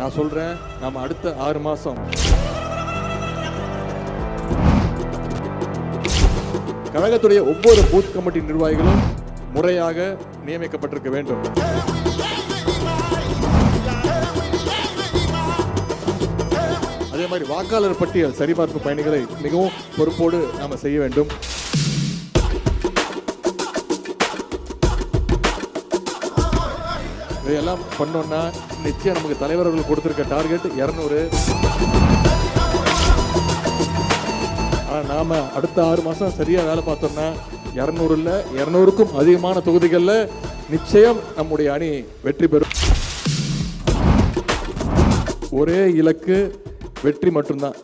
நான் சொல்றேன், நம்ம அடுத்த 6 மாசம் கழகத்துடைய ஒவ்வொரு பூத் கமிட்டி நிர்வாகிகளும் முறையாக நியமிக்கப்பட்டிருக்க வேண்டும். அதே மாதிரி வாக்காளர் பட்டியல் சரிபார்ப்பு பணிகளை மிகவும் பொறுப்போடு நாம செய்ய வேண்டும். இதையெல்லாம் பண்ணோம்னா நிச்சயம் நமக்கு தலைவர்கள் கொடுத்திருக்க டார்கெட் 200. நாம அடுத்த 6 மாசம் சரியா வேலை பார்த்தோம்னா 200 இல்ல 200க்கும் அதிகமான தொகுதிகள்ல நிச்சயம் நம்முடைய அணி வெற்றி பெறும். ஒரே இலக்கு, வெற்றி மட்டும்தான்.